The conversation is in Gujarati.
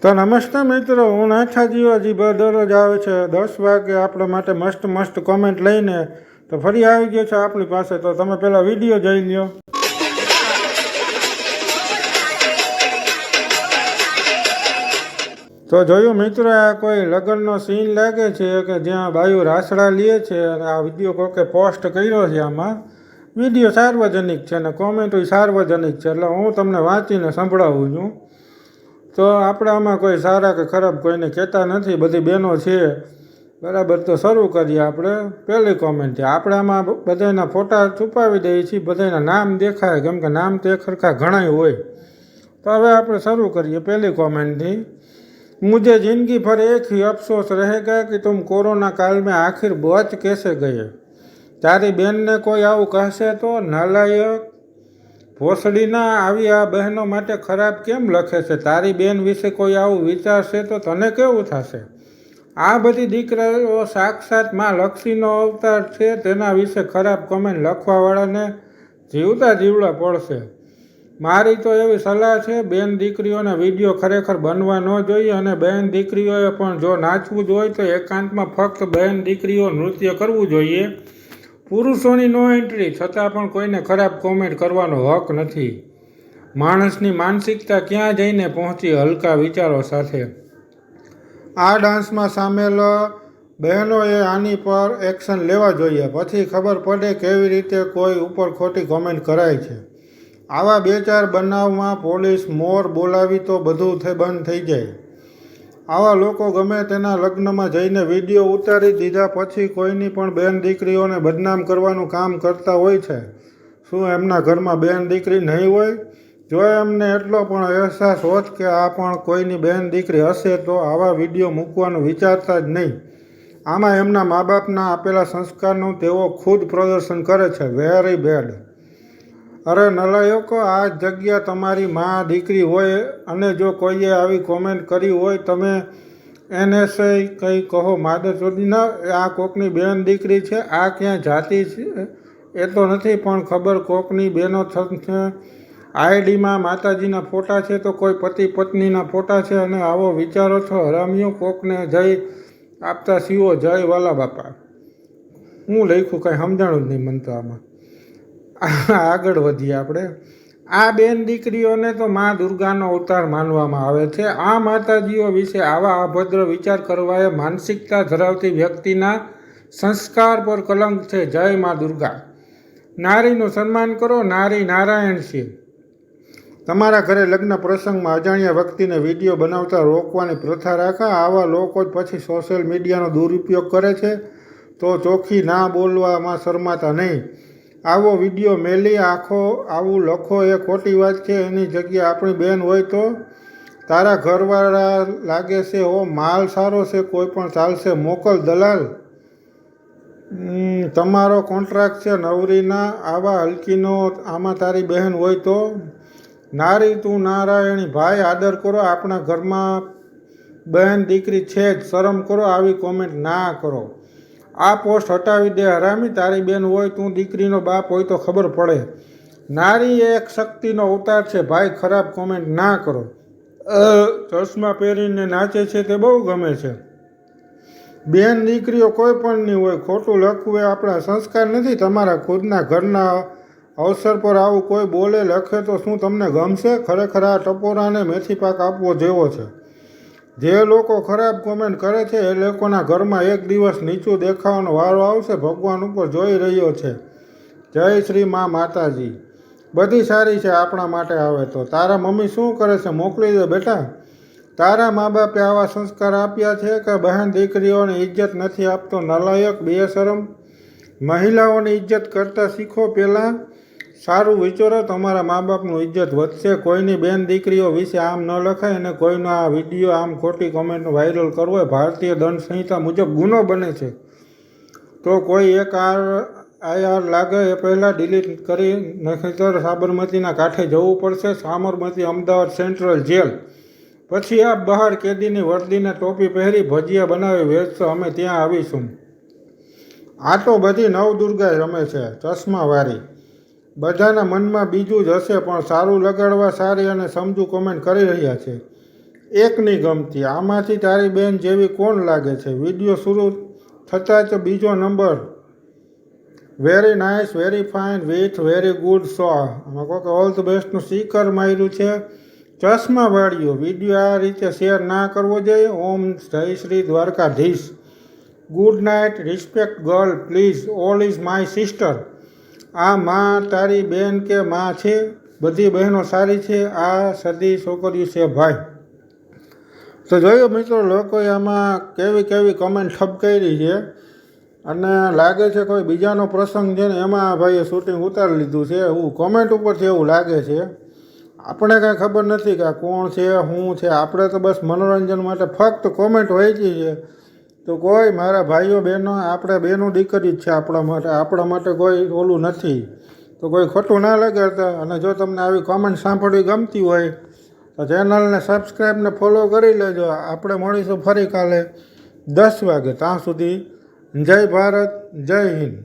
તો નમસ્તે મિત્રો, હું નાથા જીવાજી દરરોજ આવે છે 10 વાગે આપણા માટે મસ્ત મસ્ત કોમેન્ટ લઈને. તો ફરી આવી ગયો છે આપણી પાસે. તો તમે પહેલાં વિડીયો જોઈ લ્યો. તો જોયું મિત્રો, આ કોઈ લગ્નનો સીન લાગે છે કે જ્યાં બાયું રાસડા લે છે અને આ વિડીયો કોકે પોસ્ટ કર્યો છે. આમાં વિડીયો સાર્વજનિક છે અને કોમેન્ટો સાર્વજનિક છે, એટલે હું તમને વાંચીને સંભળાવું છું. તો આપણે આમાં કોઈ સારા કે ખરાબ કોઈને કહેતા નથી, બધી બહેનો છે બરાબર. તો શરૂ કરીએ આપણે પહેલી કોમેન્ટથી. આપણે આમાં બધાના ફોટા છુપાવી દઈએ છીએ, બધાના નામ દેખાય, કેમ કે નામ તો એક સરખા ઘણાય હોય. તો હવે આપણે શરૂ કરીએ પહેલી કોમેન્ટથી. मुझे जिंदगी भर एक ही अफसोस रहेगा कि तुम कोरोना काल में आखिर बच कैसे गए। तारी बहन ने कोई आવું કહેશે તો નાલાયક ભોસડીના આવી આ બહેનો માટે ખરાબ કેમ લખે છે? તારી બેન વિશે કોઈ આવું વિચારશે તો તને કેવું થશે? આ બધી દીકરીઓ સાક્ષાત માં લક્ષ્મીનો અવતાર છે, તેના વિશે ખરાબ કોમેન્ટ લખવાવાળાને જીવતા જીવડા પડશે. મારી તો એવી સલાહ છે, બેન દીકરીઓના વિડીયો ખરેખર બનવા ન જોઈએ અને બહેન દીકરીઓએ પણ જો નાચવું જ હોય તો એકાંતમાં ફક્ત બહેન દીકરીઓ નૃત્ય કરવું જોઈએ. પુરુષોની નો એન્ટ્રી છતાં પણ કોઈને ખરાબ કોમેન્ટ કરવાનો હક નથી. માણસની માનસિકતા ક્યાં જઈને પહોંચી હલકા વિચારો સાથે. આ ડાન્સમાં સામેલ બહેનોએ આની પર એક્શન લેવા જોઈએ, પછી ખબર પડે કેવી રીતે કોઈ ઉપર ખોટી કોમેન્ટ કરાય છે. આવા 2-4 બનાવમાં પોલીસ મોર બોલાવી તો બધું બંધ થઈ જાય. આવા લોકો ગમે તેના લગ્નમાં જઈને વિડીયો ઉતારી દીધા પછી કોઈની પણ બહેન દીકરીઓને બદનામ કરવાનું કામ કરતા હોય છે. શું એમના ઘરમાં બહેન દીકરી નહીં હોય? જો એમને એટલો પણ અહેસાસ હોત કે આ પણ કોઈની બહેન દીકરી હશે તો આવા વિડીયો મૂકવાનું વિચારતા જ નહીં. આમાં એમના મા બાપના આપેલા સંસ્કારનું તેઓ ખુદ પ્રદર્શન કરે છે. Very bad. અરે નલાયકો, આ જગ્યા તમારી માં દીકરી હોય અને જો કોઈએ આવી કોમેન્ટ કરી હોય તમે NSA કંઈ કહો માદર ચોદીના, આ કોકની બેન દીકરી છે, આ ક્યાં જાતિ છે એ તો નથી પણ ખબર કોકની બહેનો છે. આઈડીમાં માતાજીના ફોટા છે તો કોઈ પતિ પત્નીના ફોટા છે અને આવો વિચારો છો હરામીઓ. કોકને જય આપતા શિવો જય વાલા બાપા. હું લખ્યું કાંઈ સમજાણું જ નહીં મને તો આમાં. આગળ વધીએ આપણે. આ બેન દીકરીઓને તો મા દુર્ગાનો અવતાર માનવામાં આવે છે. આ માતાજીઓ વિશે આવા અભદ્ર વિચાર કરવા એ માનસિકતા ધરાવતી વ્યક્તિના સંસ્કાર પર કલંક છે. જય મા દુર્ગા. નારીનું સન્માન કરો, નારી નારાયણ છે. તમારા ઘરે લગ્ન પ્રસંગમાં અજાણ્યા વ્યક્તિને વિડીયો બનાવતા રોકવાની પ્રથા રાખા. આવા લોકો જ પછી સોશિયલ મીડિયાનો દુરુપયોગ કરે છે, તો ચોખ્ખી ના બોલવામાં શરમાતા નહીં. આવો વિડીયો મેલી આખો આવું લખો એ ખોટી વાત છે. એની જગ્યાએ આપણી બેન હોય તો તારા ઘરવાળા લાગે છે હો, માલ સારો છે, કોઈ પણ ચાલશે, મોકલ દલાલ, તમારો કોન્ટ્રાક્ટ છે નવરીના. આવા હલકીનો આમાં તારી બહેન હોય તો નારી તું નારાયણી. ભાઈ આદર કરો, આપણા ઘરમાં બહેન દીકરી છે જ, શરમ કરો, આવી કોમેન્ટ ના કરો. આ પોસ્ટ હટાવી દે હરામી. તારી બેન હોય, તું દીકરીનો બાપ હોય તો ખબર પડે. નારી એક શક્તિનો અવતાર છે ભાઈ, ખરાબ કોમેન્ટ ના કરો. ચશ્મા પહેરીને નાચે છે તે બહુ ગમે છે. બેન દીકરીઓ કોઈ પણ નહીં હોય. ખોટું લખવું એ આપણા સંસ્કાર નથી. તમારા ખુદના ઘરના અવસર પર આવું કોઈ બોલે લખે તો શું તમને ગમશે? ખરેખર આ ટપોરાને મેથી પાક આપવો જેવો છે. જે લોકો ખરાબ કોમેન્ટ કરે છે એ લોકોના ઘરમાં એક દિવસ નીચું દેખાવાનો વારો આવશે. ભગવાન ઉપર જોઈ રહ્યો છે. જય શ્રી મા માતાજી. બધી સારી છે આપણા માટે આવે તો. તારા મમ્મી શું કરે છે મોકલી દે બેટા. તારા મા બાપે આવા સંસ્કાર આપ્યા છે કે બહેન દીકરીઓને ઇજ્જત નથી આપતો? નલાયક, બેશરમ. મહિલાઓની ઇજ્જત કરતા શીખો પહેલાં. સારું વિચારો, તમારા મા બાપનું ઇજ્જત વધશે. કોઈની બેન દીકરીઓ વિશે આમ ન લખાય અને કોઈનો આ વિડીયો આમ ખોટી કોમેન્ટ વાયરલ કરવો એ ભારતીય દંડ સંહિતા મુજબ ગુનો બને છે. તો કોઈ એક IR લાગે એ પહેલાં ડિલીટ કરી નહીંતર સાબરમતીના કાંઠે જવું પડશે. Sabarmati Ahmedabad central jail. પછી આ બહાર કેદીની વર્દીને ટોપી પહેરી ભજીયા બનાવી વેચશો, અમે ત્યાં આવીશું. આ તો બધી નવદુર્ગા રમે છે, ચશ્માવાળી. બધાના મનમાં બીજું જ હશે પણ સારું લગાડવા સારી અને સમજુ કોમેન્ટ કરી રહ્યા છે. એકની ગમતી. આમાંથી તારી બેન જેવી કોણ લાગે છે? વિડીયો શરૂ થતાં જ બીજો number. Very nice, very fine, with very good show. આમાં કહો કે ઓલ ધ બેસ્ટનું સ્ટીકર માર્યું છે. ચશ્મા વાળ્યો. વિડીયો આ રીતે શેર ના કરવો જોઈએ. ઓમ જય Shri Dwarkadhish. Good night, respect girl please, all is my sister. આ માં તારી બેન કે માં છે? બધી બહેનો સારી છે. આ સદી છોકરીઓ છે ભાઈ. તો જોયું મિત્રો, લોકોએ આમાં કેવી કેવી કમેન્ટ ઠપકારી છે અને લાગે છે કોઈ બીજાનો પ્રસંગ છે ને એમાં ભાઈએ શૂટિંગ ઉતારી લીધું છે એવું કોમેન્ટ ઉપરથી એવું લાગે છે. આપણે કાંઈ ખબર નથી કે આ કોણ છે, શું છે. આપણે તો બસ મનોરંજન માટે ફક્ત કોમેન્ટ વાંચી છે. તો કોઈ મારા ભાઈઓ બહેનો, આપણે બેનું દીકરી જ છે આપણા માટે કોઈ ઓલું નથી. તો કોઈ ખોટું ના લગાડતા. અને જો તમને આવી કોમેન્ટ સાંભળવી ગમતી હોય તો ચેનલને સબસ્ક્રાઈબ ને ફોલો કરી લેજો. આપણે મળીશું ફરી કાલે 10 વાગે. ત્યાં સુધી જય ભારત, જય હિન્દ.